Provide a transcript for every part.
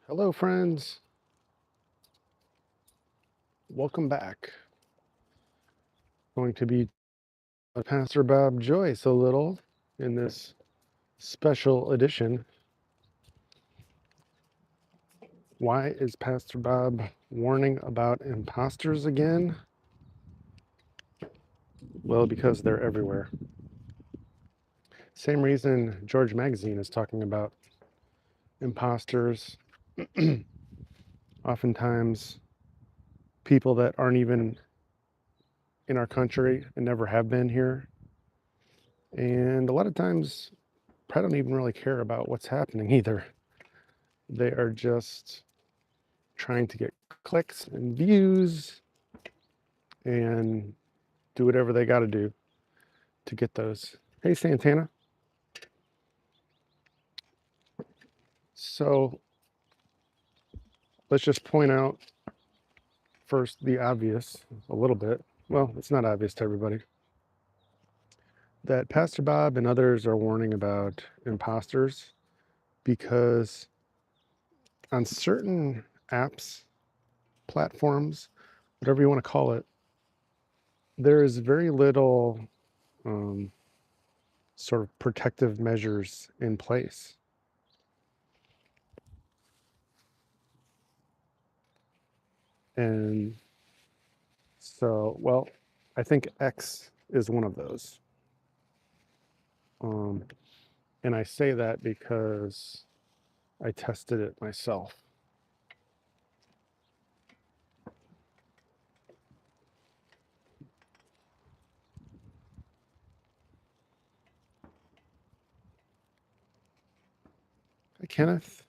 Hello, friends. Welcome back. Going to be Pastor Bob Joyce a little in this special edition. Why is Pastor Bob warning about imposters again? Well, because they're everywhere. Same reason George Magazine is talking about imposters. Oftentimes, people that aren't even in our country and never have been here. And a lot of times, probably don't even really care about what's happening either. They are just trying to get clicks and views and do whatever they got to do to get those. Hey, Santana. So let's just point out first the obvious a little bit. Well, it's not obvious to everybody that Pastor Bob and others are warning about imposters because on certain apps, platforms, whatever you want to call it, there is very little sort of protective measures in place. And so, well, I think X is one of those. And I say that because I tested it myself. Hi, Kenneth.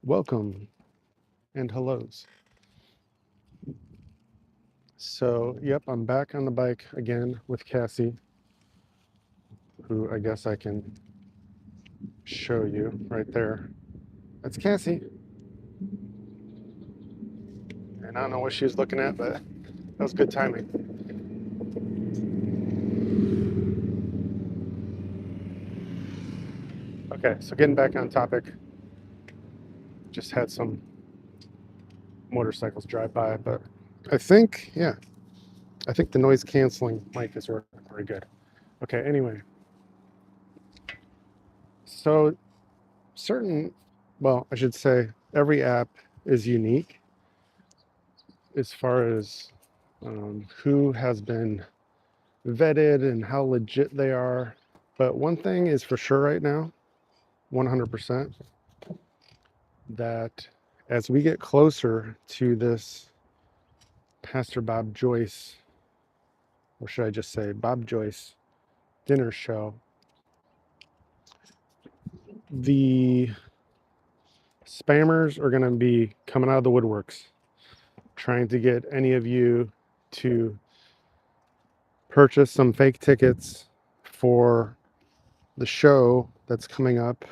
Welcome and hellos. So, yep, I'm back on the bike again with Cassie, who I guess I can show you right there. That's Cassie. And I don't know what she was looking at, but that was good timing. Okay, so getting back on topic, just had some motorcycles drive by, but I think, yeah, I think the noise canceling mic is working pretty good. Okay, anyway. So well, I should say every app is unique as far as who has been vetted and how legit they are. But one thing is for sure right now, 100%, that as we get closer to this Pastor Bob Joyce, or should I just say Bob Joyce dinner show, the spammers are going to be coming out of the woodworks, trying to get any of you to purchase some fake tickets for the show that's coming up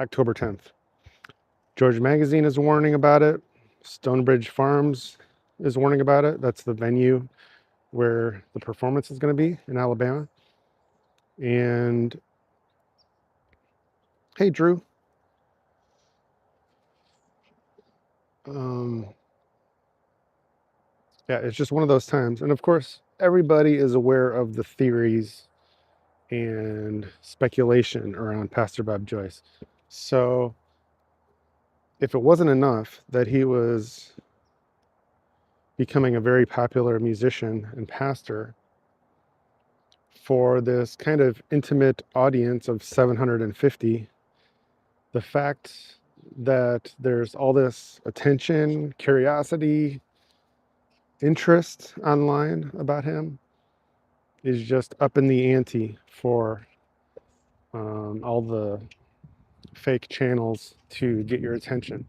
October 10th. George Magazine is warning about it. Stonebridge Farms is warning about it. That's the venue where the performance is going to be in Alabama. And hey, Drew. Yeah, it's just one of those times. And of course, everybody is aware of the theories and speculation around Pastor Bob Joyce. So if it wasn't enough that he was becoming a very popular musician and pastor for this kind of intimate audience of 750, the fact that there's all this attention, curiosity, interest online about him is just up in the ante for all the fake channels to get your attention.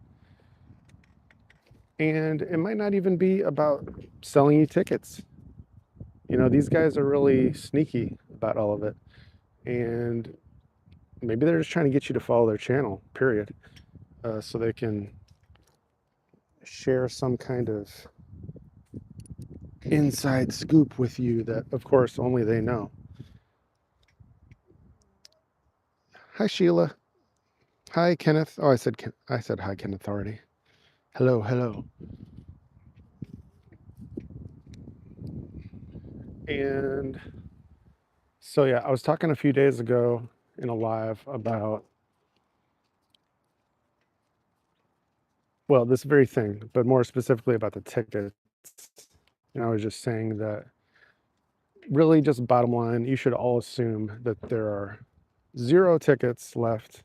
And it might not even be about selling you tickets. You know, these guys are really sneaky about all of it. And maybe they're just trying to get you to follow their channel, period, so they can share some kind of inside scoop with you that, of course, only they know. Hi, Sheila. Hi, Kenneth. Oh, I said hi, Kenneth already. Hello, hello. And so yeah, I was talking a few days ago in a live about, well, this very thing, but more specifically about the tickets. And I was just saying that really, just bottom line, you should all assume that there are 0 tickets left.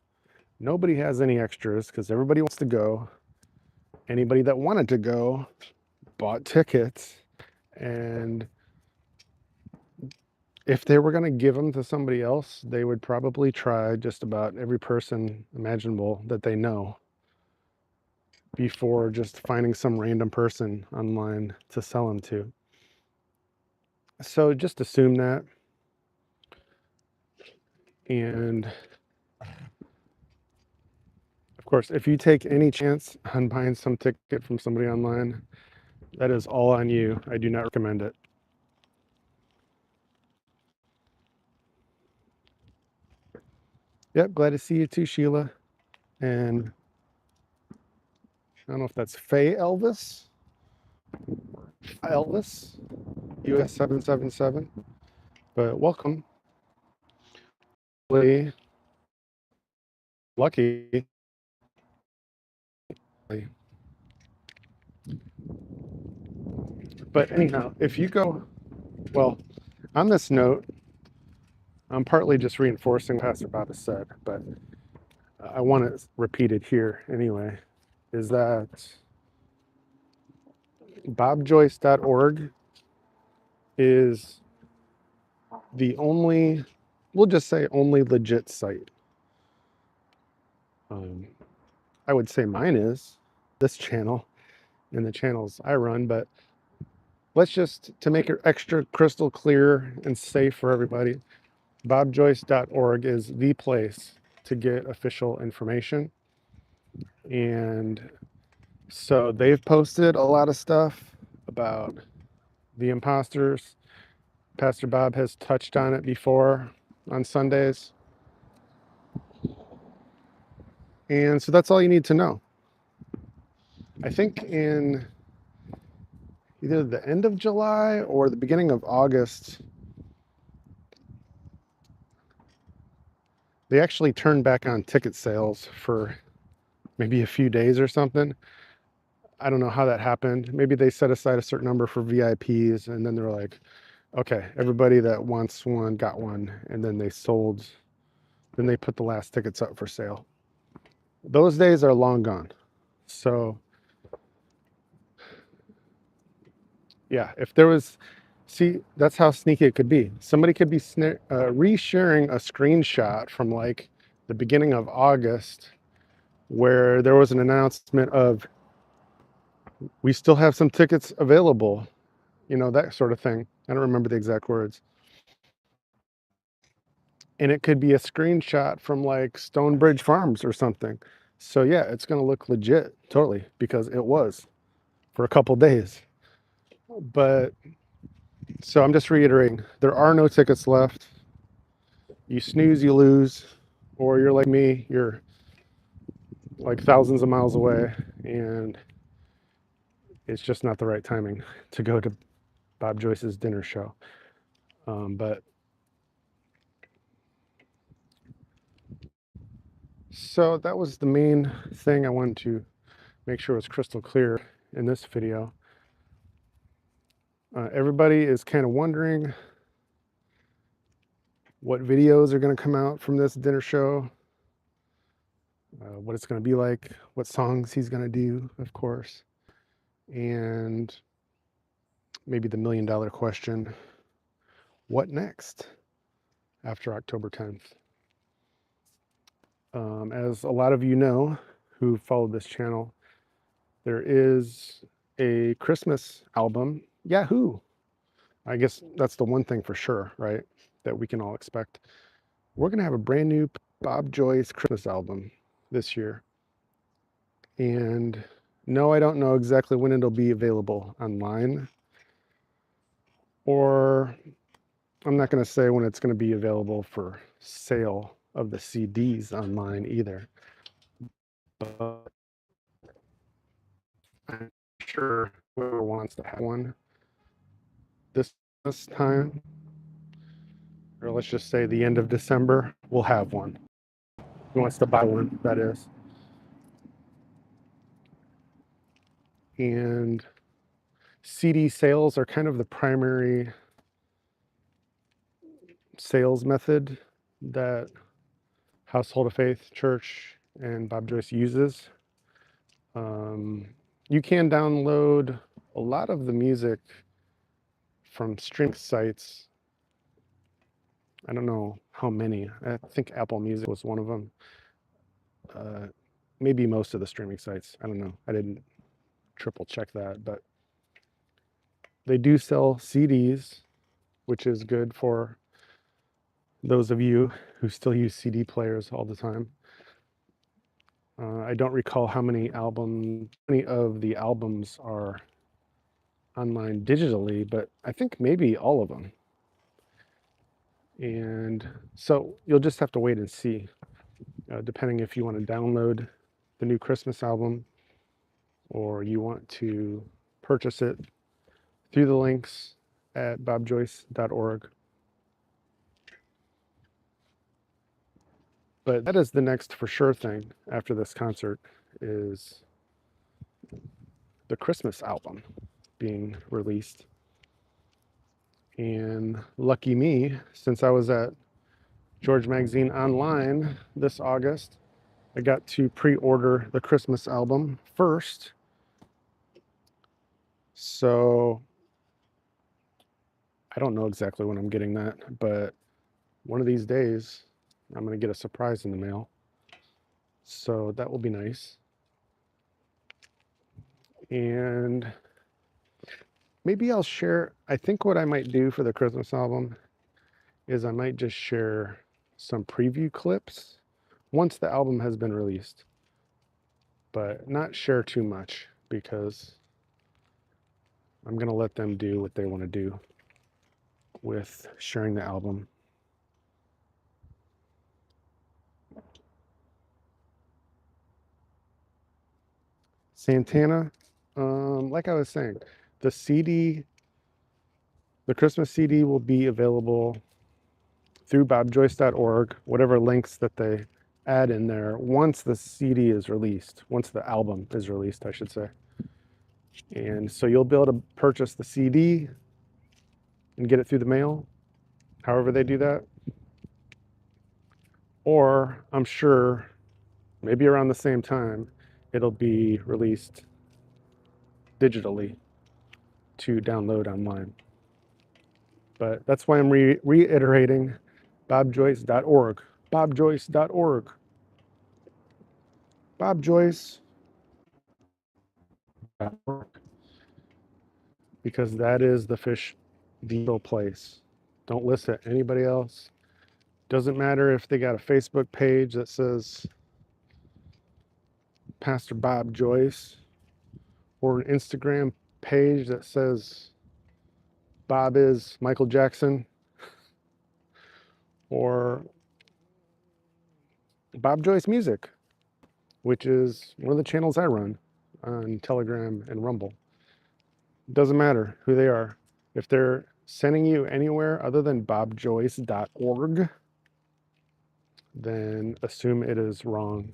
Nobody has any extras because everybody wants to go. Anybody that wanted to go bought tickets. And if they were going to give them to somebody else, they would probably try just about every person imaginable that they know before just finding some random person online to sell them to. So just assume that. And of course, if you take any chance on buying some ticket from somebody online, that is all on you. I do not recommend it. Yep, glad to see you too, Sheila. And I don't know if that's Faye Elvis, US 777, but welcome. Lucky. But anyhow, if you go, well, on this note, I'm partly just reinforcing what Pastor Bob has said, but I want to repeat it here anyway, is that bobjoyce.org is the only, we'll just say only legit site. I would say mine is this channel and the channels I run, but let's just, to make it extra crystal clear and safe for everybody, bobjoyce.org is the place to get official information. And so they've posted a lot of stuff about the imposters. Pastor Bob has touched on it before on Sundays. And so that's all you need to know. I think in either the end of July or the beginning of August, they actually turned back on ticket sales for maybe a few days or something. I don't know how that happened. Maybe they set aside a certain number for VIPs, and then they're like, okay, everybody that wants one got one. And then then they put the last tickets up for sale. Those days are long gone. So yeah, if there was, see, that's how sneaky it could be. Somebody could be resharing a screenshot from like the beginning of August where there was an announcement of, we still have some tickets available, that sort of thing. I don't remember the exact words. And it could be a screenshot from like Stonebridge Farms or something. So yeah, it's going to look legit, totally, because it was for a couple days. But so I'm just reiterating, there are no tickets left. You snooze, you lose, or you're like me, you're like thousands of miles away, and it's just not the right timing to go to Bob Joyce's dinner show. But so that was the main thing I wanted to make sure was crystal clear in this video. Everybody is kind of wondering what videos are going to come out from this dinner show, what it's going to be like, what songs he's going to do, of course, and maybe the $1,000,000 question, what next after October 10th? As a lot of you know who follow this channel, there is a Christmas album. Yahoo! I guess that's the one thing for sure, right? That we can all expect. We're going to have a brand new Bob Joyce Christmas album this year. And no, I don't know exactly when it'll be available online. Or I'm not going to say when it's going to be available for sale of the CDs online either. but I'm sure whoever wants to have one this time, or let's just say the end of December, will have one. Who wants to buy one, that is. And CD sales are kind of the primary sales method that Household of Faith Church and Bob Joyce uses. You can download a lot of the music from streaming sites. I don't know how many. I think Apple Music was one of them. Maybe most of the streaming sites. I don't know. I didn't triple check that, but they do sell CDs, which is good for those of you who still use CD players all the time. I don't recall how many of the albums are online digitally, but I think maybe all of them. And so you'll just have to wait and see, depending if you want to download the new Christmas album or you want to purchase it through the links at bobjoyce.org. But that is the next for sure thing after this concert, is the Christmas album being released. And lucky me, since I was at George Magazine Online this August, I got to pre-order the Christmas album first. So I don't know exactly when I'm getting that, but one of these days I'm going to get a surprise in the mail. So that will be nice. And maybe I'll share, I think what I might do for the Christmas album is I might just share some preview clips once the album has been released, but not share too much because I'm going to let them do what they want to do with sharing the album. Santana, like I was saying, the Christmas CD will be available through bobjoyce.org, whatever links that they add in there, once the CD is released, once the album is released, I should say. And so you'll be able to purchase the CD and get it through the mail, however they do that. Or I'm sure maybe around the same time, it'll be released digitally to download online. But that's why I'm reiterating bobjoyce.org. Bobjoyce.org. Bobjoyce.org. Because that is the fish deal place. Don't listen to anybody else. Doesn't matter if they got a Facebook page that says Pastor Bob Joyce or an Instagram page that says Bob is Michael Jackson or Bob Joyce Music, which is one of the channels I run on Telegram and Rumble. Doesn't matter who they are. If they're sending you anywhere other than bobjoyce.org, then assume it is wrong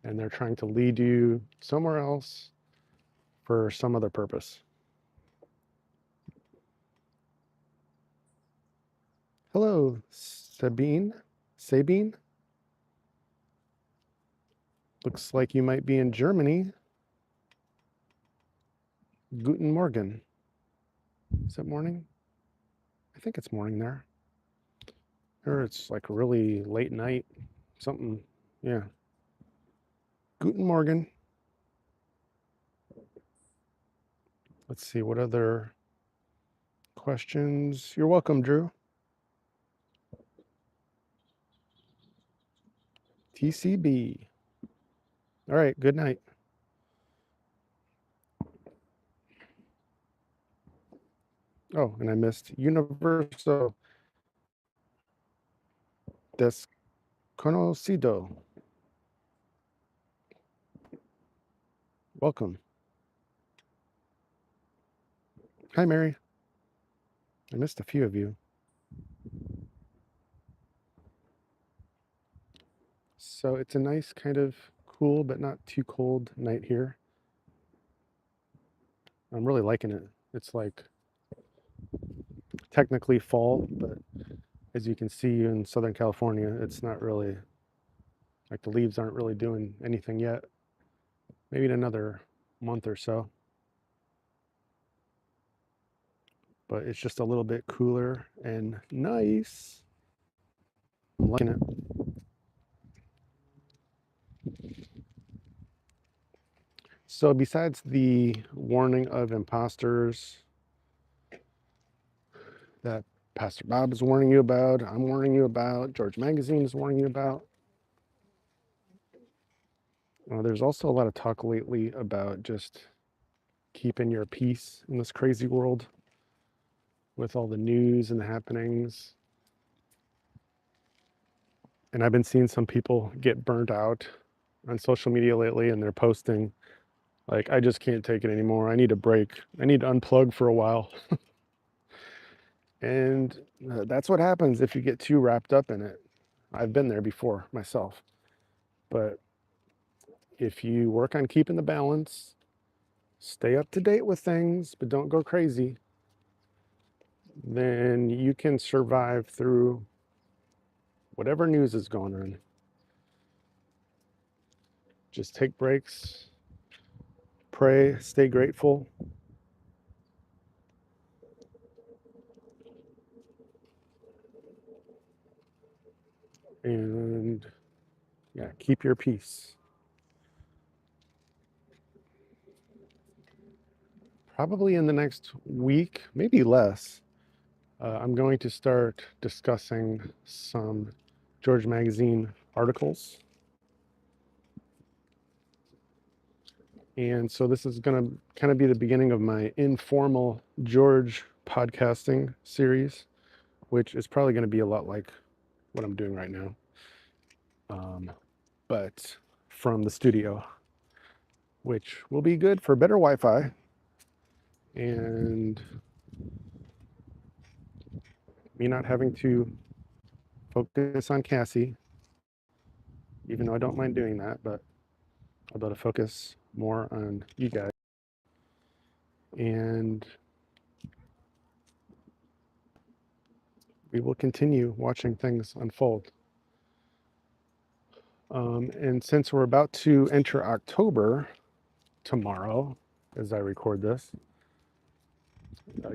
and they're trying to lead you somewhere else for some other purpose. Hello, Sabine. Looks like you might be in Germany. Guten Morgen. Is it morning? I think it's morning there. Or it's like really late night. Something, yeah. Guten Morgen. Let's see, what other questions? You're welcome, Drew. TCB. All right, good night. Oh, and I missed Universo Desconocido. Welcome. Hi, Mary. I missed a few of you. So it's a nice kind of cool but not too cold night here. I'm really liking it. It's like technically fall, but as you can see in Southern California, it's not really, like the leaves aren't really doing anything yet. Maybe in another month or so. But it's just a little bit cooler and nice. I'm liking it. So besides the warning of imposters that Pastor Bob is warning you about, I'm warning you about, George Magazine is warning you about, there's also a lot of talk lately about just keeping your peace in this crazy world with all the news and the happenings. And I've been seeing some people get burnt out on social media lately, and they're posting like, I just can't take it anymore. I need a break. I need to unplug for a while. And that's what happens if you get too wrapped up in it. I've been there before myself. But if you work on keeping the balance, stay up to date with things, but don't go crazy, then you can survive through whatever news is going on. Just take breaks, pray, stay grateful. And yeah, keep your peace. Probably in the next week, maybe less, I'm going to start discussing some George Magazine articles. And so this is going to kind of be the beginning of my informal George podcasting series, which is probably going to be a lot like what I'm doing right now, but from the studio, which will be good for better Wi-Fi and me not having to focus on Cassie, even though I don't mind doing that, but I'll be able to focus more on you guys. And we will continue watching things unfold. And since we're about to enter October tomorrow, as I record this,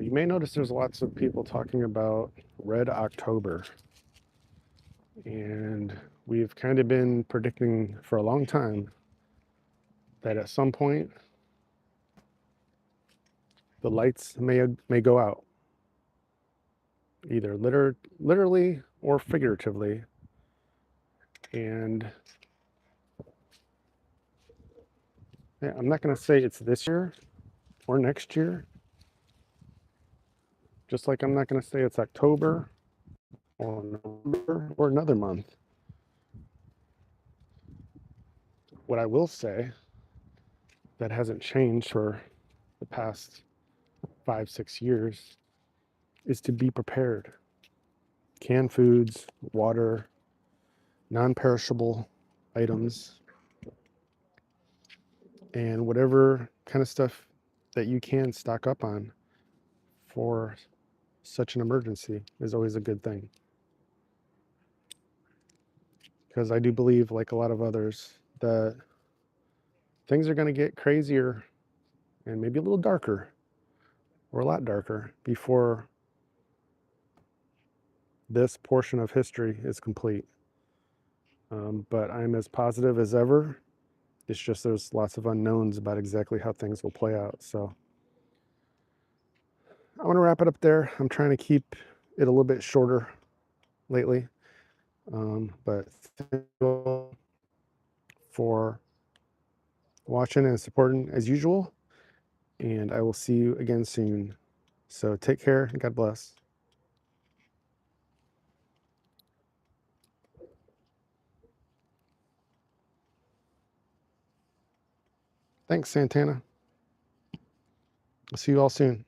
you may notice there's lots of people talking about Red October. And we've kind of been predicting for a long time that at some point the lights may go out, either literally or figuratively. And yeah, I'm not going to say it's this year or next year, just like I'm not going to say it's October or November or another month. What I will say that hasn't changed for the past 5-6 years is to be prepared. Canned foods, water, non-perishable items, and whatever kind of stuff that you can stock up on for such an emergency is always a good thing. Because I do believe, like a lot of others, that things are going to get crazier and maybe a little darker or a lot darker before this portion of history is complete. But I'm as positive as ever. It's just there's lots of unknowns about exactly how things will play out. So I want to wrap it up there. I'm trying to keep it a little bit shorter lately. But thank you for watching and supporting as usual. And I will see you again soon. So take care and God bless. Thanks, Santana. I'll see you all soon.